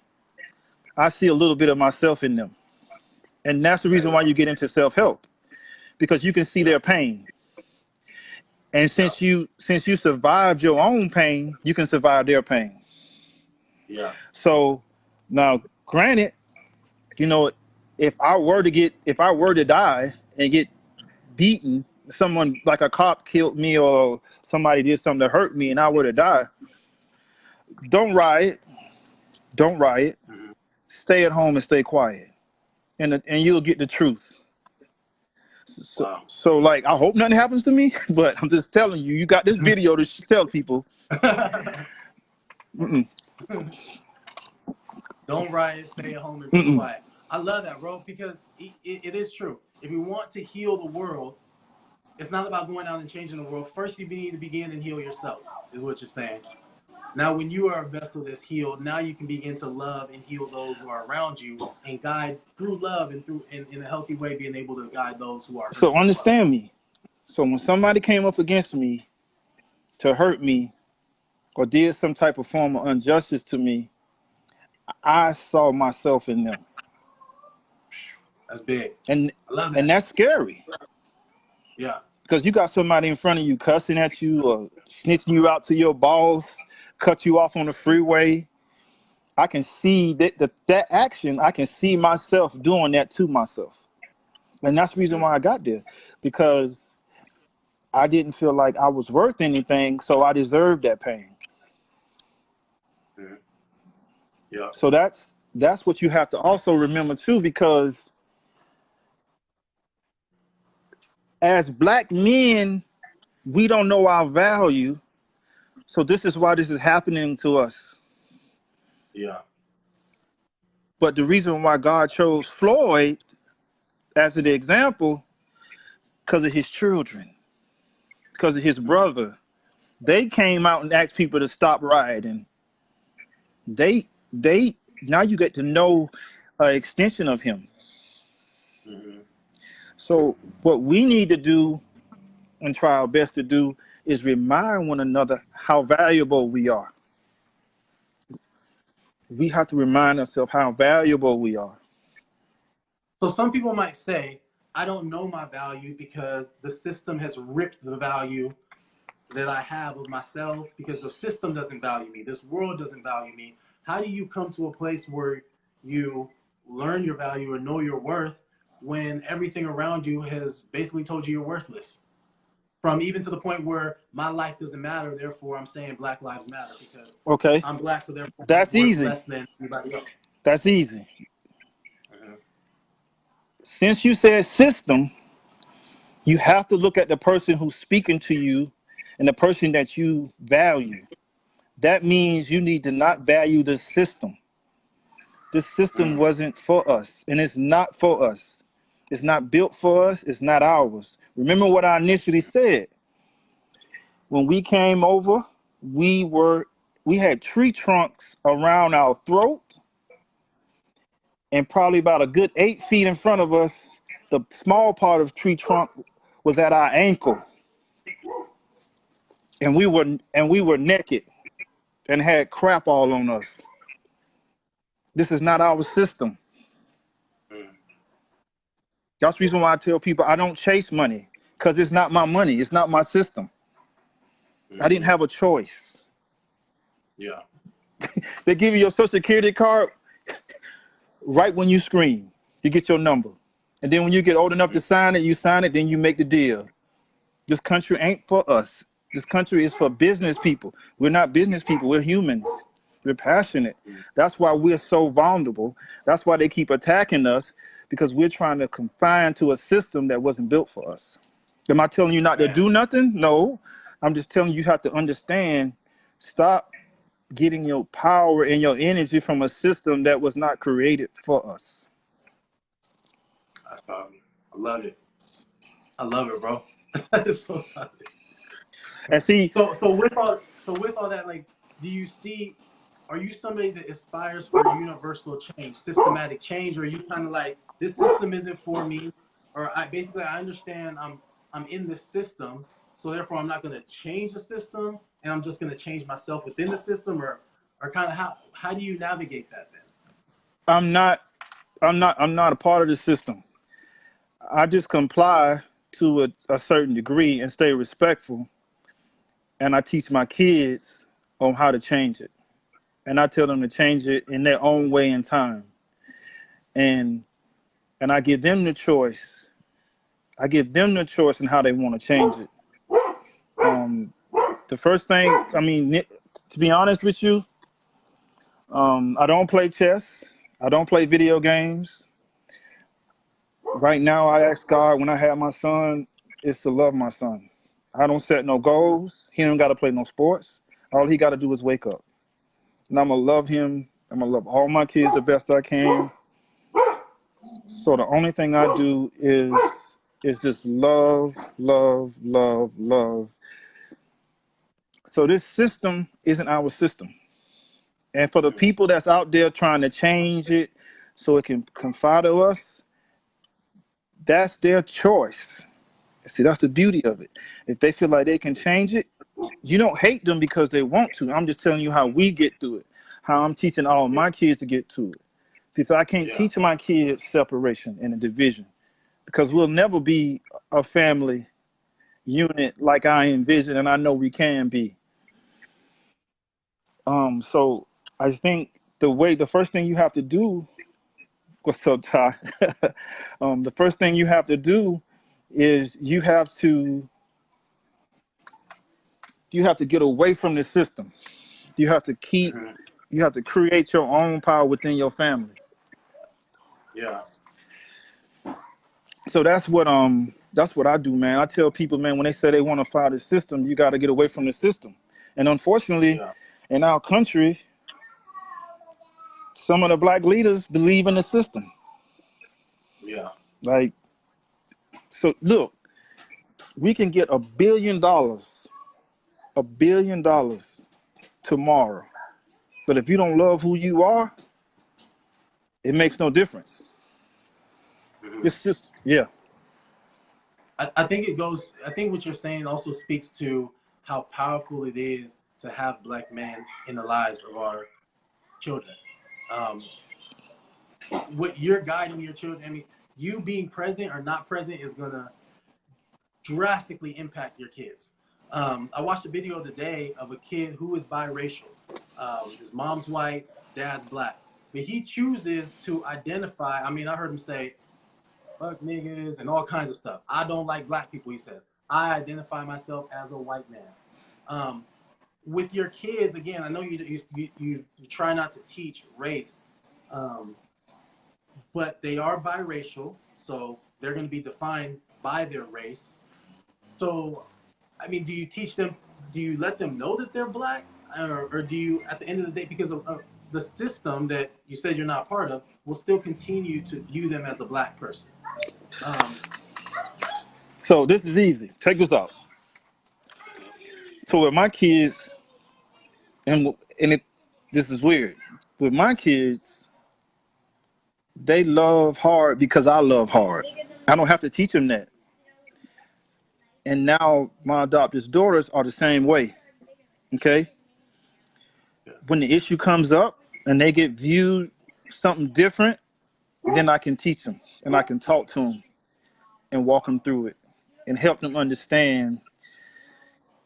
I see a little bit of myself in them. And that's the reason why you get into self-help, because you can see their pain. And since you survived your own pain, you can survive their pain. Yeah. So now, granted, you know, if I were to die and get beaten, someone like a cop killed me or somebody did something to hurt me and I were to die, don't riot. Don't riot. Mm-hmm. Stay at home and stay quiet. And you'll get the truth. So like, I hope nothing happens to me, but I'm just telling you, you got this video to tell people. Mm-mm. Don't riot, stay at home and be quiet. I love that, bro, because it is true. If we want to heal the world, it's not about going out and changing the world. First, you need to begin and heal yourself, is what you're saying. Now, when you are a vessel that's healed, now you can begin to love and heal those who are around you and guide through love and through in a healthy way, being able to guide those who are. So understand me. So when somebody came up against me to hurt me or did some type of form of injustice to me, I saw myself in them. That's big. And I love that. And that's scary. Yeah. Because you got somebody in front of you cussing at you or snitching you out to your balls, cut you off on the freeway. I can see that action. I can see myself doing that to myself. And that's the reason why I got there. Because I didn't feel like I was worth anything, so I deserved that pain. Mm-hmm. Yeah. So that's what you have to also remember too, because as black men, we don't know our value. So this is why this is happening to us. Yeah. But the reason why God chose Floyd as an example, because of his children, because of his brother. They came out and asked people to stop rioting. They now you get to know an extension of him. Mm-hmm. So what we need to do and try our best to do is remind one another how valuable we are. We have to remind ourselves how valuable we are. So some people might say, I don't know my value because the system has ripped the value that I have of myself, because the system doesn't value me. This world doesn't value me. How do you come to a place where you learn your value or know your worth when everything around you has basically told you you're worthless? From even to the point where my life doesn't matter, therefore I'm saying Black Lives Matter because I'm black, so therefore that's I'm worth easy. less than anybody else. That's easy. Since you said system, you have to look at the person who's speaking to you and the person that you value. That means you need to not value the system. This system wasn't for us, and it's not for us. It's not built for us. It's not ours. Remember what I initially said. When we came over, we had tree trunks around our throat, and probably about a good 8 feet in front of us, the small part of tree trunk was at our ankle. And we were naked and had crap all on us. This is not our system. That's the reason why I tell people I don't chase money, because it's not my money. It's not my system. I didn't have a choice. Yeah. They give you your social security card right when you scream. You get your number. And then when you get old enough to sign it, you sign it, then you make the deal. This country ain't for us. This country is for business people. We're not business people. We're humans. We're passionate. That's why we're so vulnerable. That's why they keep attacking us, because we're trying to confine to a system that wasn't built for us. Am I telling you not to Man, do nothing? No. I'm just telling you, you have to understand, stop getting your power and your energy from a system that was not created for us. that's powerful. I love it. I love it, bro. That is so solid. And see, So with all that, like, do you see? Are you somebody that aspires for universal change, systematic change, or are you kind of like, this system isn't for me, or I understand I'm in this system, so therefore I'm not going to change the system, and I'm just going to change myself within the system, or kind of how do you navigate that then? I'm not I'm not a part of the system. I just comply to a certain degree and stay respectful, and I teach my kids on how to change it. And I tell them to change it in their own way and time. And and I give them the choice. I give them the choice in how they want to change it. Um, the first thing, I mean, to be honest with you, I don't play chess. I don't play video games. Right now, I ask God when I have my son is to love my son. I don't set no goals. He don't got to play no sports. All he got to do is wake up. And I'm going to love him. I'm going to love all my kids the best I can. So the only thing I do is just love, love, love, love. So this system isn't our system. And for the people that's out there trying to change it so it can confide to us, that's their choice. See, that's the beauty of it. If they feel like they can change it, you don't hate them because they want to. I'm just telling you how we get through it, how I'm teaching all Yeah, my kids to get to it. Because I can't yeah, teach my kids separation and a division, because we'll never be a family unit like I envision and I know we can be. So I think the first thing you have to do, what's up, Ty? The first thing you have to do is you have to get away from the system. You have to keep mhm, you have to create your own power within your family. yeah, So that's what I do, man. I tell people, man, when they say they want to follow the system, you got to get away from the system. And unfortunately, yeah, in our country, some of the black leaders believe in the system. yeah, Like, so look, we can get $1 billion tomorrow. But if you don't love who you are, it makes no difference. mhm. It's just, yeah. I think it goes. I think what you're saying also speaks to how powerful it is to have black men in the lives of our children. Um, what you're guiding your children. I mean, you being present or not present is gonna drastically impact your kids. I watched a video today of a kid who is biracial. His mom's white, dad's black, but he chooses to identify. I mean, I heard him say "fuck niggas" and all kinds of stuff. I don't like black people. He says, I identify myself as a white man. Um, with your kids, again, I know you try not to teach race, um, but they are biracial, so they're going to be defined by their race. So, I mean, do you teach them? Do you let them know that they're black, or do you, at the end of the day, because of the system that you said you're not part of, will still continue to view them as a black person? Um, So this is easy. Check this out. So with my kids, and it this is weird. With my kids, they love hard because I love hard. I don't have to teach them that. And now my adopted daughters are the same way. Okay. yeah. When the issue comes up and they get viewed something different, then I can teach them and I can talk to them and walk them through it and help them understand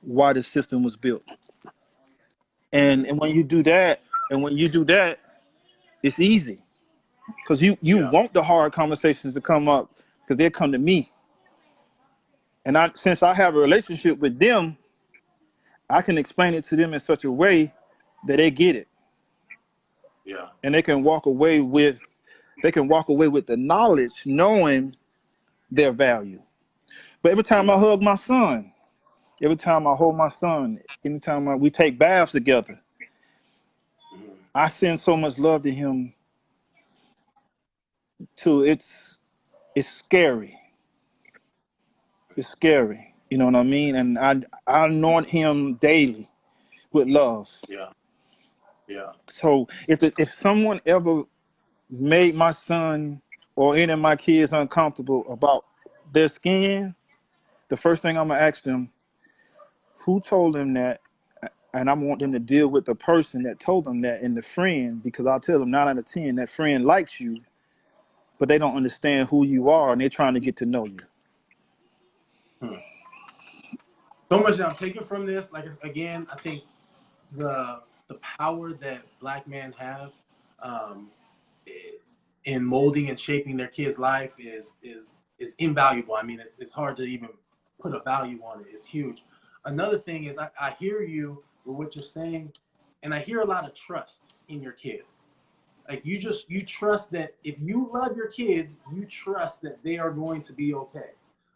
why the system was built. And Mhm. and when you do that, it's easy because you Yeah. want the hard conversations to come up because they come to me. And since I have a relationship with them, I can explain it to them in such a way that they get it. Yeah. and they can walk away with the knowledge, knowing their value. But every time I Yeah. hug my son, every time I hold my son, we take baths together, Mhm. I send so much love to him. To it's scary. It's scary. You know what I mean? And I anoint him daily with love. Yeah. Yeah. So if someone ever made my son or any of my kids uncomfortable about their skin, the first thing I'm gonna ask them, who told them that? And I want them to deal with the person that told them that and the friend, because I'll tell them 9 out of 10 that friend likes you, but they don't understand who you are and they're trying to get to know you. Hmm. So much that I'm taking from this. Like again, I think the power that black men have um, in molding and shaping their kids' life is invaluable. I mean, it's hard to even put a value on it. It's huge. Another thing is I hear you with what you're saying, and I hear a lot of trust in your kids. Like you trust that if you love your kids, you trust that they are going to be okay.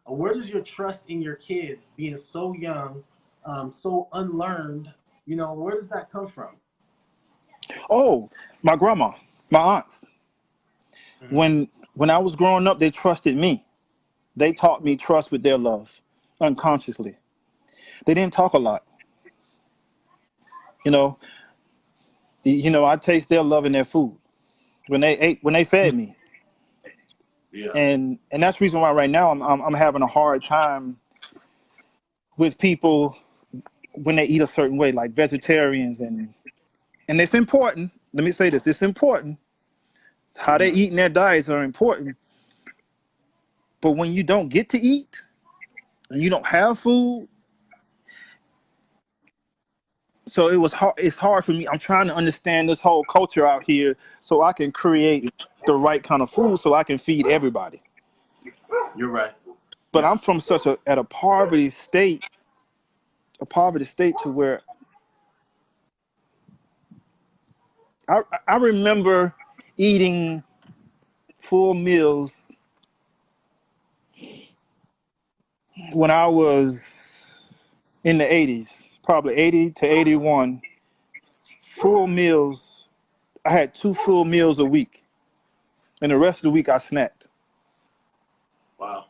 Where does your trust in your kids, being so young, so unlearned, where does that come from? Oh, my grandma, my aunts. Mm-hmm. When I was growing up, they trusted me. They taught me trust with their love, unconsciously. They didn't talk a lot. You know, I taste their love in their food when they fed me, Yeah. and that's the reason why right now I'm having a hard time with people when they eat a certain way, like vegetarians, and it's important. Let me say this: it's important. How they Mm-hmm. eat in their diets are important, but when you don't get to eat and you don't have food, so it's hard for me. I'm trying to understand this whole culture out here so I can create the right kind of food so I can feed everybody. You're right. But Yeah. I'm from such a poverty state to where I remember eating full meals when I was in the 80s, probably 80 to 81. Full meals. I had 2 full meals a week, and the rest of the week I snacked. Wow.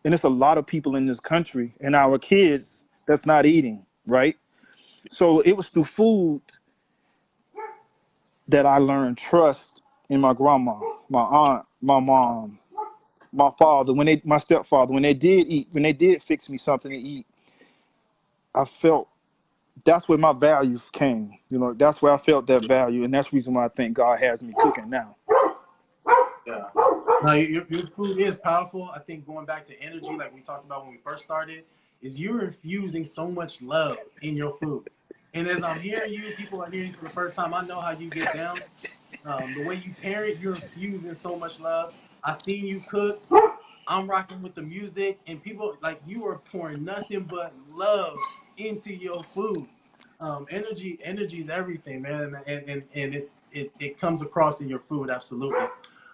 And it's a lot of people in this country and our kids that's not eating, right? So it was through food that I learned trust in my grandma, my aunt, my mom, my father, my stepfather, when they did eat, when they did fix me something to eat, I felt that's where my values came. That's where I felt that value, and that's the reason why I think God has me cooking now. Yeah. Now your food is powerful. I think going back to energy, like we talked about when we first started, is you're infusing so much love in your food. And as I'm hearing you, people are hearing you for the first time. I know how you get down. The way you parent, you're infusing so much love. I seen you cook. I'm rocking with the music, and people like you are pouring nothing but love into your food. Energy is everything, man, and it comes across in your food absolutely.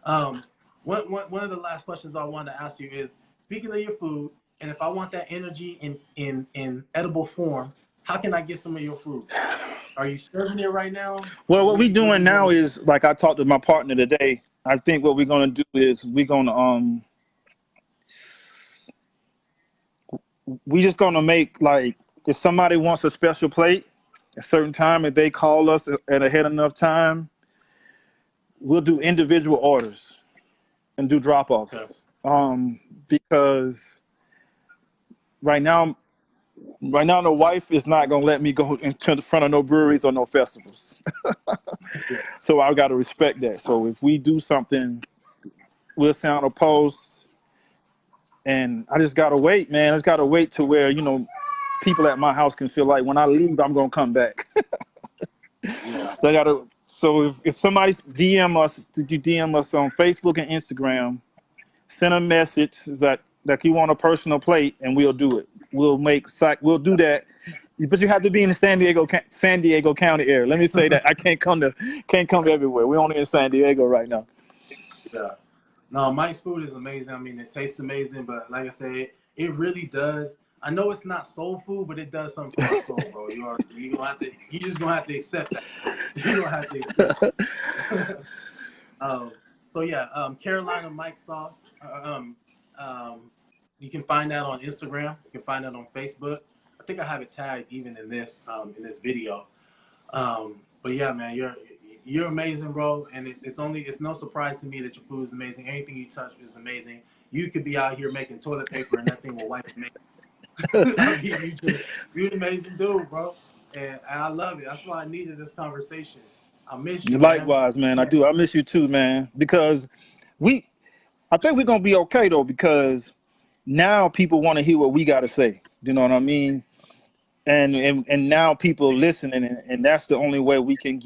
Um, one of the last questions I wanted to ask you is speaking of your food, and if I want that energy in edible form, how can I get some of your food? Are you serving it right now? Well, what What we're what are doing we doing now with is, like I talked to my partner today. I think what we're gonna do is we just gonna make, like, if somebody wants a special plate at a certain time, if they call us at ahead enough time, we'll do individual orders and do drop it? Okay. offs. Because right now, the wife is not gonna let me go into the front of no breweries or no festivals. Yeah. So I got to respect that. So if we do something, we'll sound a post, and I just gotta wait, man. I just gotta wait to where people at my house can feel like when I leave, I'm gonna come back. Yeah. So I gotta. So if somebody DM us on Facebook and Instagram, send a message that you want a personal plate, and we'll do it. We'll do that. but you have to be in the San Diego County area. Let me say that I can't come everywhere. We're only in San Diego right now. Yeah. No, Mike's food is amazing. I mean, it tastes amazing, but like I said, it really does. I know it's not soul food, but it does something for our soul, bro. You just gonna have to accept that. You gonna have to accept it. um, so yeah, Carolina Mike sauce. You can find that on Instagram. You can find that on Facebook. I think I have it tagged even in this video. But yeah, man, you're amazing, bro. And it's no surprise to me that your food is amazing. Anything you touch is amazing. You could be out here making toilet paper and that thing will wipe and make. I mean, you're an amazing dude, bro. And I love it. That's why I needed this conversation. I miss you, man. Likewise, man. I do. I miss you too, man. Because we, I think we're gonna be okay though. Because now people want to hear what we got to say. You know what I mean? And now people listening, and that's the only way we can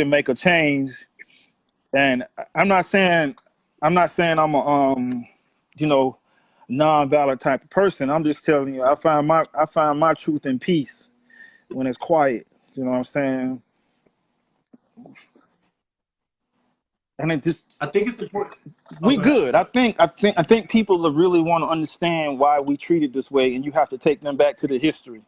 make a change. And I'm not saying I'm a you know, non-violent type of person. I'm just telling you, I find my truth in peace when it's quiet. You know what I'm saying? And it just I think it's important. Oh, we go ahead. good. Go ahead. I think people really want to understand why we treat it this way, and you have to take them back to the history.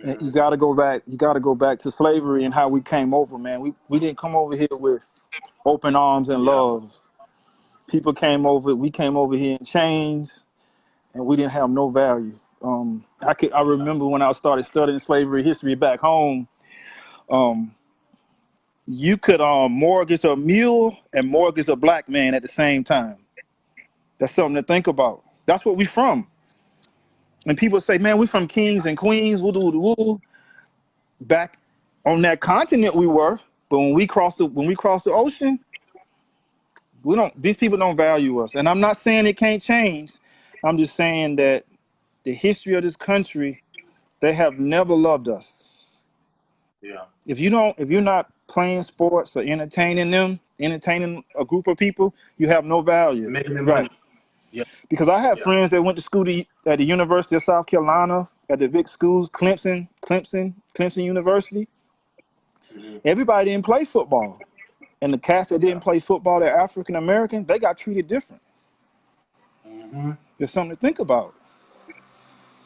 And Mm-hmm. you got to go back. You got to go back to slavery and how we came over, man. We didn't come over here with open arms and Yeah. love. People came over. We came over here in chains, and we didn't have no value. I Yeah. remember when I started studying slavery history back home. Um, you could mortgage a mule and mortgage a black man at the same time. That's something to think about. That's what we from. And people say, man, we from kings and queens, woo doo woo woo. Back on that continent we were, but when we crossed the ocean, we don't these people don't value us. And I'm not saying it can't change. I'm just saying that the history of this country, they have never loved us. Yeah. If you're not playing sports or entertaining a group of people, you have no value. Making them Right. money. Yeah. Because I have Yeah. friends that went to school at the University of South Carolina, at the Vic schools, Clemson University. Mm-hmm. Everybody didn't play football. And the cats that Yeah. didn't play football, they're African American, they got treated different. Mm-hmm. There's something to think about.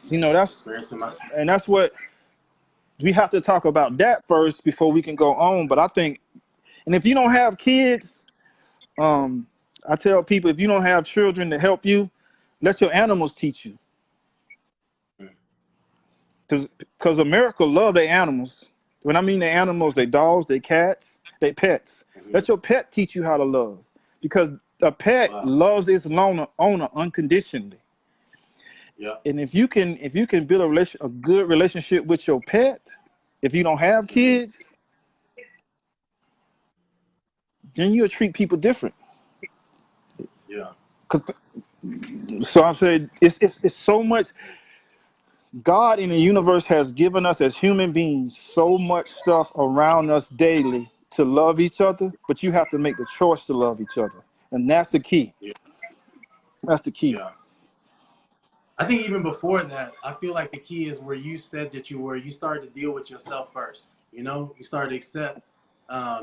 You know, Experiencing my. that's what we have to talk about that first before we can go on. But I think, and if you don't have kids, I tell people, if you don't have children to help you, let your animals teach you. Because America love their animals. When I mean their animals, they dogs, they cats, they pets. Mm-hmm. Let your pet teach you how to love. Because a pet Wow. loves its owner unconditionally. Yeah. And if you can build a good relationship with your pet, if you don't have Mm-hmm. kids, then you'll treat people different. Yeah. 'Cause so I'm saying it's so much. God in the universe has given us as human beings so much stuff around us daily to love each other, but you have to make the choice to love each other. And that's the key. Yeah. That's the key. Yeah. I think even before that, I feel like the key is where you said that you started to deal with yourself first. You know, you started to accept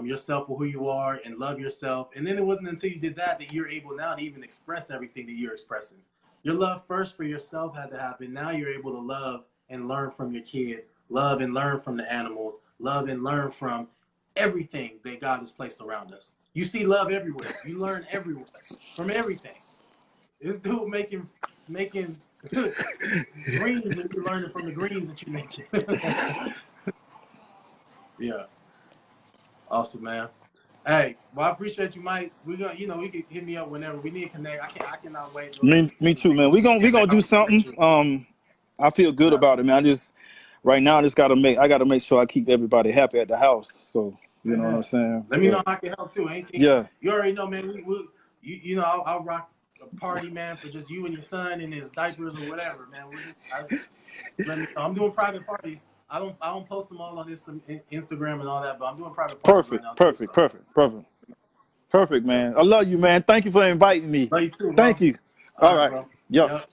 yourself for who you are and love yourself. And then it wasn't until you did that that you're able now to even express everything that you're expressing. Your love first for yourself had to happen. Now you're able to love and learn from your kids, love and learn from the animals, love and learn from everything that God has placed around us. You see love everywhere. You learn everywhere from everything. This dude making greens and you're learning from the greens that you mentioned. Yeah, awesome, man. Hey, well, I appreciate you, Mike. We're gonna, we can hit me up whenever we need to connect. I cannot wait, bro, till Me we too, man. We get back gonna do on the something. picture. I feel good Yeah, about it, man. Right now I gotta make sure I keep everybody happy at the house. So you know what I'm man. saying? Let me know But how I can help too. Anything yeah, you already know, man. I'll rock a party, man, for just you and your son in his diapers or whatever, man. Let me know. I'm doing private parties. I don't post them all on Instagram and all that, but I'm doing private parties right now too. So perfect, yeah. man. I love you, man. Thank you for inviting me. Love you too, Thank bro. you. All All right, right. bro. Yep. Yep.